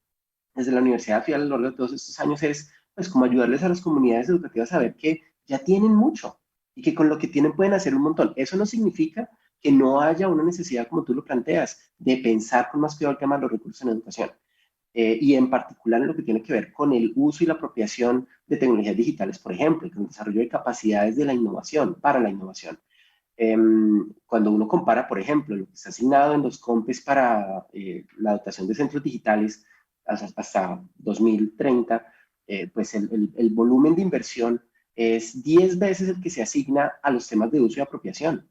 desde la Universidad FIA a lo largo de todos estos años es, pues, como ayudarles a las comunidades educativas a ver que ya tienen mucho y que con lo que tienen pueden hacer un montón. Eso no significa que no haya una necesidad, como tú lo planteas, de pensar con más cuidado el tema de los recursos en educación. Y en particular en lo que tiene que ver con el uso y la apropiación de tecnologías digitales, por ejemplo, con el desarrollo de capacidades de la innovación, para la innovación. Cuando uno compara, por ejemplo, lo que está asignado en los COMPES para la dotación de centros digitales hasta 2030, pues el volumen de inversión es 10 veces el que se asigna a los temas de uso y apropiación.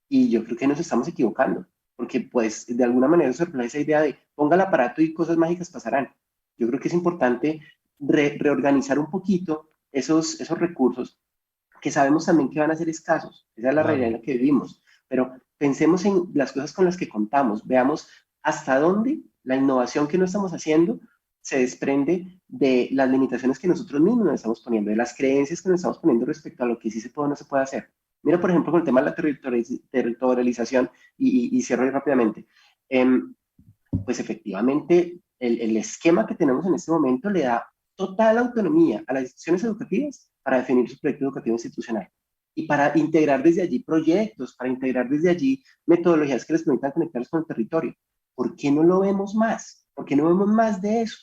Y yo creo que nos estamos equivocando, porque pues de alguna manera se refleja esa idea de ponga el aparato y cosas mágicas pasarán. Yo creo que es importante reorganizar un poquito esos recursos que sabemos también que van a ser escasos. Esa es la realidad en la que vivimos. Pero pensemos en las cosas con las que contamos. Veamos hasta dónde la innovación que no estamos haciendo se desprende de las limitaciones que nosotros mismos nos estamos poniendo, de las creencias que nos estamos poniendo respecto a lo que sí se puede o no se puede hacer. Mira, por ejemplo, con el tema de la territorialización, y cierro ahí rápidamente. Pues efectivamente, el esquema que tenemos en este momento le da total autonomía a las instituciones educativas para definir su proyecto educativo institucional y para integrar desde allí proyectos, para integrar desde allí metodologías que les permitan conectarlos con el territorio. ¿Por qué no lo vemos más? ¿Por qué no vemos más de eso?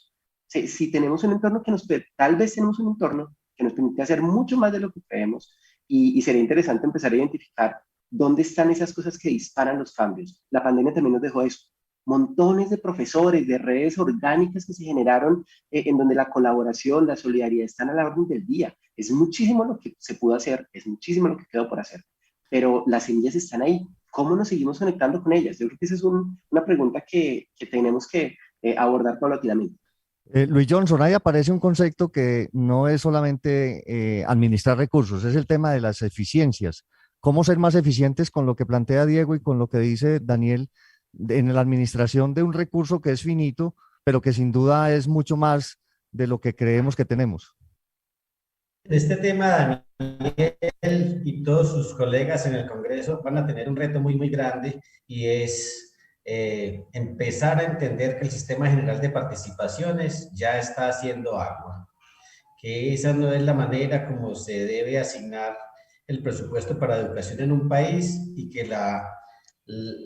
Si tenemos un entorno que tal vez tenemos un entorno que nos permite hacer mucho más de lo que creemos, y sería interesante empezar a identificar dónde están esas cosas que disparan los cambios. La pandemia también nos dejó eso. Montones de profesores, de redes orgánicas que se generaron en donde la colaboración, la solidaridad están a la orden del día. Es muchísimo lo que se pudo hacer, es muchísimo lo que quedó por hacer, pero las semillas están ahí. ¿Cómo nos seguimos conectando con ellas? Yo creo que esa es una pregunta que tenemos que abordar paulatinamente. Luis Johnson, ahí aparece un concepto que no es solamente administrar recursos, es el tema de las eficiencias. ¿Cómo ser más eficientes con lo que plantea Diego y con lo que dice Daniel en la administración de un recurso que es finito, pero que sin duda es mucho más de lo que creemos que tenemos? Este tema, Daniel y todos sus colegas en el Congreso van a tener un reto muy, muy grande, y es empezar a entender que el Sistema General de Participaciones ya está haciendo agua, que esa no es la manera como se debe asignar el presupuesto para educación en un país, y que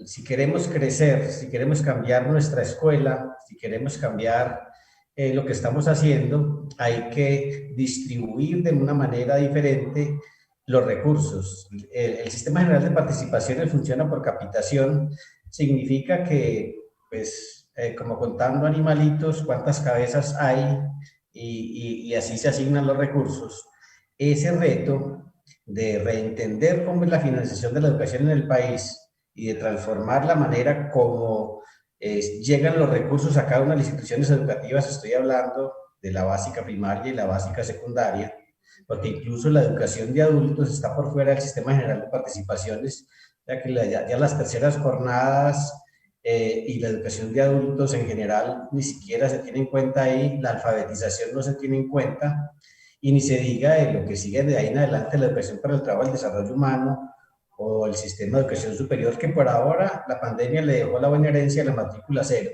si queremos crecer, si queremos cambiar nuestra escuela, si queremos cambiar lo que estamos haciendo, hay que distribuir de una manera diferente los recursos. El Sistema General de Participaciones funciona por capitación. Significa que, pues, como contando animalitos, cuántas cabezas hay, y así se asignan los recursos. Ese reto de reentender cómo es la financiación de la educación en el país y de transformar la manera como llegan los recursos a cada una de las instituciones educativas, estoy hablando de la básica primaria y la básica secundaria, porque incluso la educación de adultos está por fuera del Sistema General de Participaciones, ya que ya las terceras jornadas y la educación de adultos en general ni siquiera se tiene en cuenta ahí, la alfabetización no se tiene en cuenta, y ni se diga de lo que sigue de ahí en adelante, la educación para el trabajo, el desarrollo humano, o el sistema de educación superior, que por ahora la pandemia le dejó la buena herencia a la matrícula cero.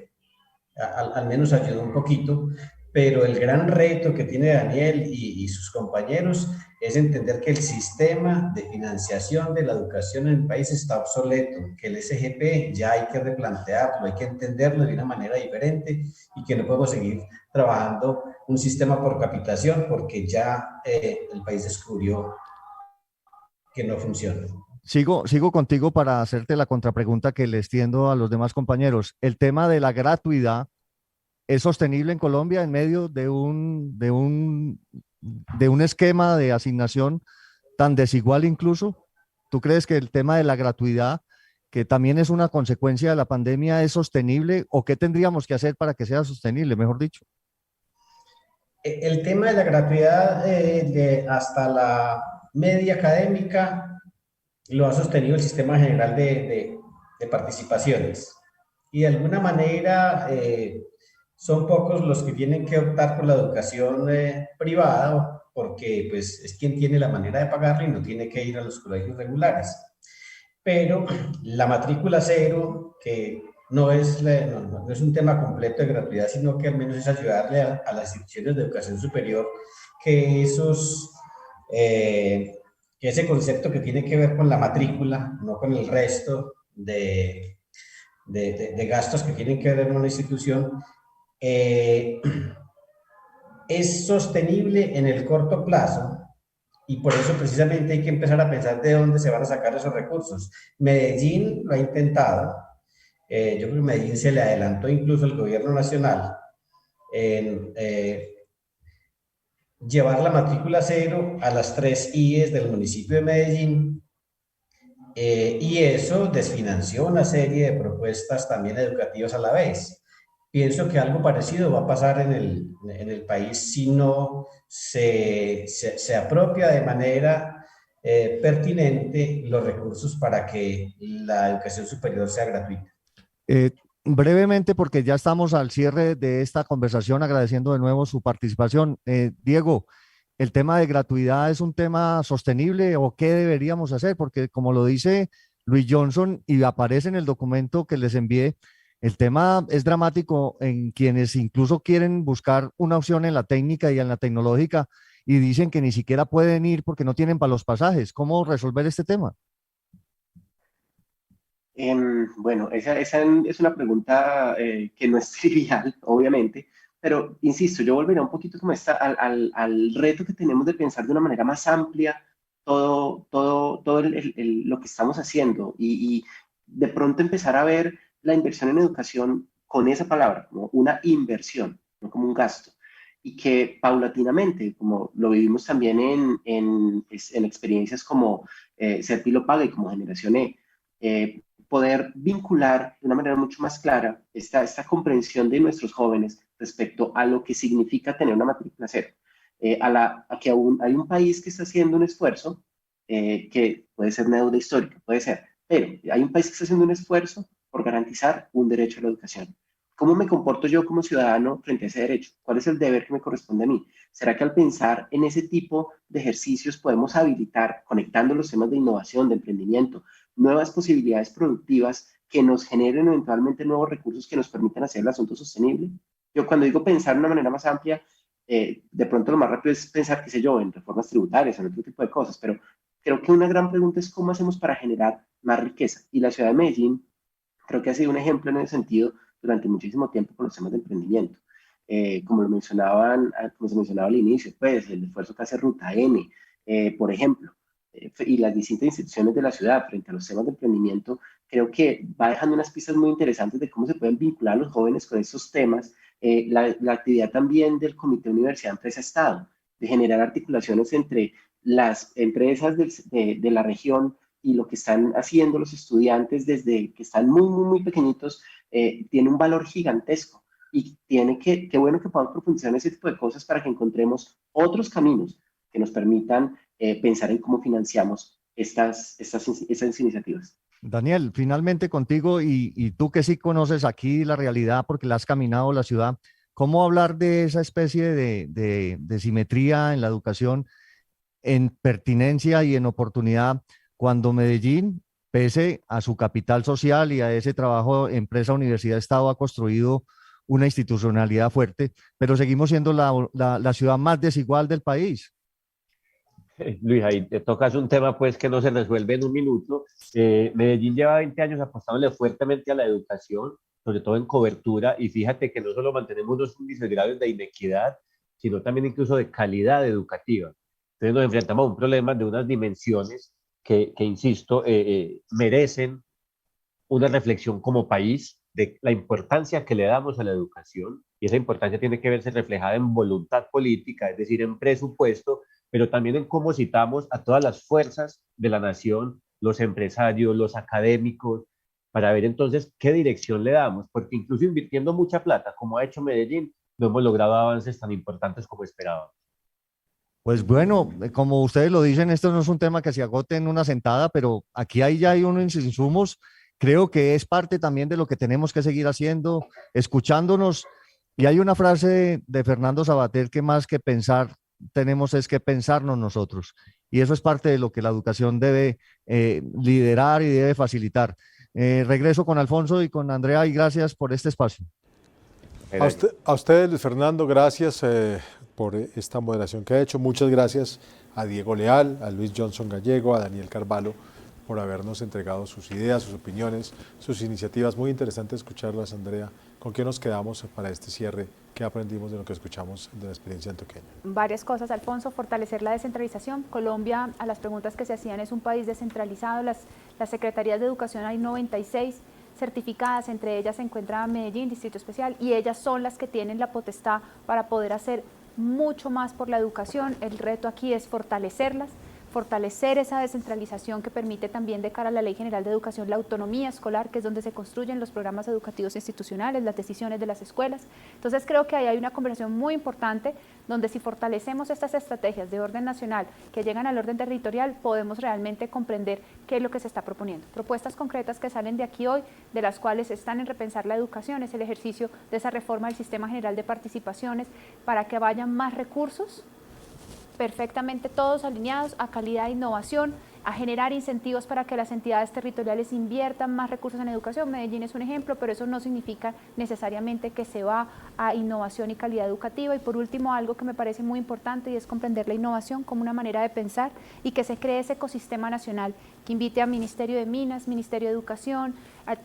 Al menos ayudó un poquito, pero el gran reto que tiene Daniel y sus compañeros es entender que el sistema de financiación de la educación en el país está obsoleto, que el SGP ya hay que replantearlo, hay que entenderlo de una manera diferente, y que no podemos seguir trabajando un sistema por capitación, porque ya el país descubrió que no funciona. Sigo contigo para hacerte la contrapregunta que le extiendo a los demás compañeros. El tema de la gratuidad es sostenible en Colombia en medio de un esquema de asignación tan desigual incluso. ¿Tú crees que el tema de la gratuidad, que también es una consecuencia de la pandemia, es sostenible, o qué tendríamos que hacer para que sea sostenible, mejor dicho? El tema de la gratuidad hasta la media académica lo ha sostenido el Sistema General de Participaciones, y de alguna manera son pocos los que tienen que optar por la educación privada, porque pues es quien tiene la manera de pagarlo y no tiene que ir a los colegios regulares. Pero la matrícula cero, que no es un tema completo de gratuidad, sino que al menos es ayudarle a las instituciones de educación superior que ese concepto que tiene que ver con la matrícula, no con el resto de gastos que tienen que ver en una institución, es sostenible en el corto plazo, y por eso precisamente hay que empezar a pensar de dónde se van a sacar esos recursos. Medellín lo ha intentado, yo creo que Medellín se le adelantó incluso al gobierno nacional en llevar la matrícula cero a las 3 IES del municipio de Medellín, y eso desfinanció una serie de propuestas también educativas a la vez. Pienso que algo parecido va a pasar en el país si no se apropia de manera pertinente los recursos para que la educación superior sea gratuita. Brevemente, porque ya estamos al cierre de esta conversación, agradeciendo de nuevo su participación. Diego, ¿el tema de gratuidad es un tema sostenible o qué deberíamos hacer? Porque como lo dice Luis Johnson y aparece en el documento que les envié, el tema es dramático en quienes incluso quieren buscar una opción en la técnica y en la tecnológica y dicen que ni siquiera pueden ir porque no tienen para los pasajes. ¿Cómo resolver este tema? Bueno, esa es una pregunta que no es trivial, obviamente, pero insisto, yo volvería un poquito como al reto que tenemos de pensar de una manera más amplia todo lo que estamos haciendo y de pronto empezar a ver la inversión en educación con esa palabra, como una inversión, no como un gasto. Y que paulatinamente, como lo vivimos también en experiencias como Serpi lo paga y como Generación E, poder vincular de una manera mucho más clara esta comprensión de nuestros jóvenes respecto a lo que significa tener una matrícula cero. A que aún hay un país que está haciendo un esfuerzo, que puede ser una deuda histórica, puede ser, pero hay un país que está haciendo un esfuerzo por garantizar un derecho a la educación. ¿Cómo me comporto yo como ciudadano frente a ese derecho? ¿Cuál es el deber que me corresponde a mí? ¿Será que al pensar en ese tipo de ejercicios podemos habilitar, conectando los temas de innovación, de emprendimiento, nuevas posibilidades productivas que nos generen eventualmente nuevos recursos que nos permitan hacer el asunto sostenible? Yo cuando digo pensar de una manera más amplia, de pronto lo más rápido es pensar, qué sé yo, en reformas tributarias, en otro tipo de cosas, pero creo que una gran pregunta es cómo hacemos para generar más riqueza. Y la ciudad de Medellín creo que ha sido un ejemplo en ese sentido durante muchísimo tiempo con los temas de emprendimiento. Como se mencionaba al inicio, pues el esfuerzo que hace Ruta N, por ejemplo, y las distintas instituciones de la ciudad frente a los temas de emprendimiento, creo que va dejando unas pistas muy interesantes de cómo se pueden vincular a los jóvenes con esos temas. La actividad también del Comité Universidad Empresa Estado, de generar articulaciones entre las empresas de la región y lo que están haciendo los estudiantes desde que están muy pequeñitos, tiene un valor gigantesco y qué bueno que podamos profundizar en ese tipo de cosas para que encontremos otros caminos que nos permitan pensar en cómo financiamos estas iniciativas. Daniel, finalmente contigo y tú que sí conoces aquí la realidad porque la has caminado la ciudad, ¿cómo hablar de esa especie de simetría en la educación, en pertinencia y en oportunidad cuando Medellín, pese a su capital social y a ese trabajo empresa, universidad, Estado, ha construido una institucionalidad fuerte, pero seguimos siendo la ciudad más desigual del país? Luis, ahí te tocas un tema pues que no se resuelve en un minuto. Medellín lleva 20 años apostándole fuertemente a la educación, sobre todo en cobertura, y fíjate que no solo mantenemos los índices graves de inequidad, sino también incluso de calidad educativa. Entonces nos enfrentamos a un problema de unas dimensiones que insisto, merecen una reflexión como país de la importancia que le damos a la educación, y esa importancia tiene que verse reflejada en voluntad política, es decir, en presupuesto, pero también en cómo citamos a todas las fuerzas de la nación, los empresarios, los académicos, para ver entonces qué dirección le damos, porque incluso invirtiendo mucha plata, como ha hecho Medellín, no hemos logrado avances tan importantes como esperábamos. Pues bueno, como ustedes lo dicen, esto no es un tema que se agote en una sentada, pero aquí ya hay unos insumos. Creo que es parte también de lo que tenemos que seguir haciendo, escuchándonos. Y hay una frase de Fernando Savater que más que pensar, tenemos es que pensarnos nosotros. Y eso es parte de lo que la educación debe liderar y debe facilitar. Regreso con Alfonso y con Andrea y gracias por este espacio. A usted, Luis Fernando, gracias por esta moderación que ha hecho. Muchas gracias a Diego Leal, a Luis Johnson Gallego, a Daniel Carvalho por habernos entregado sus ideas, sus opiniones, sus iniciativas. Muy interesante escucharlas, Andrea. ¿Con qué nos quedamos para este cierre? ¿Qué aprendimos de lo que escuchamos de la experiencia antioqueña? Varias cosas, Alfonso. Fortalecer la descentralización. Colombia, a las preguntas que se hacían, es un país descentralizado. Las secretarías de educación hay 96 certificadas, entre ellas se encuentra Medellín, Distrito Especial, y ellas son las que tienen la potestad para poder hacer mucho más por la educación. El reto aquí es fortalecerlas, fortalecer esa descentralización que permite también de cara a la Ley General de Educación la autonomía escolar, que es donde se construyen los programas educativos institucionales, las decisiones de las escuelas. Entonces creo que ahí hay una conversación muy importante donde si fortalecemos estas estrategias de orden nacional que llegan al orden territorial, podemos realmente comprender qué es lo que se está proponiendo. Propuestas concretas que salen de aquí hoy, de las cuales están en repensar la educación, es el ejercicio de esa reforma del Sistema General de Participaciones para que vayan más recursos perfectamente todos alineados a calidad e innovación, a generar incentivos para que las entidades territoriales inviertan más recursos en educación. Medellín es un ejemplo, pero eso no significa necesariamente que se va a innovación y calidad educativa. Y por último, algo que me parece muy importante y es comprender la innovación como una manera de pensar y que se cree ese ecosistema nacional que invite al Ministerio de Minas, Ministerio de Educación,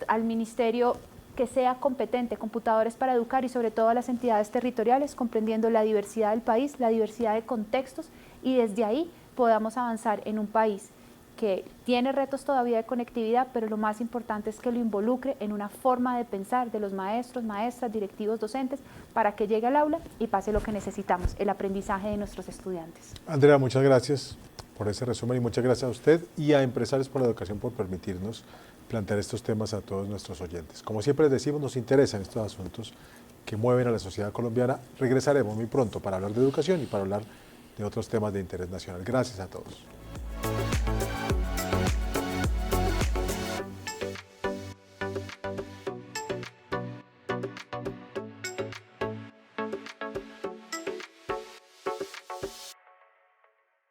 al Ministerio que sea competente, computadores para educar y sobre todo a las entidades territoriales, comprendiendo la diversidad del país, la diversidad de contextos y desde ahí podamos avanzar en un país que tiene retos todavía de conectividad, pero lo más importante es que lo involucre en una forma de pensar de los maestros, maestras, directivos, docentes, para que llegue al aula y pase lo que necesitamos, el aprendizaje de nuestros estudiantes. Andrea, muchas gracias por ese resumen y muchas gracias a usted y a Empresarios por la Educación por permitirnos plantear estos temas a todos nuestros oyentes. Como siempre les decimos, nos interesan estos asuntos que mueven a la sociedad colombiana. Regresaremos muy pronto para hablar de educación y para hablar de otros temas de interés nacional. Gracias a todos.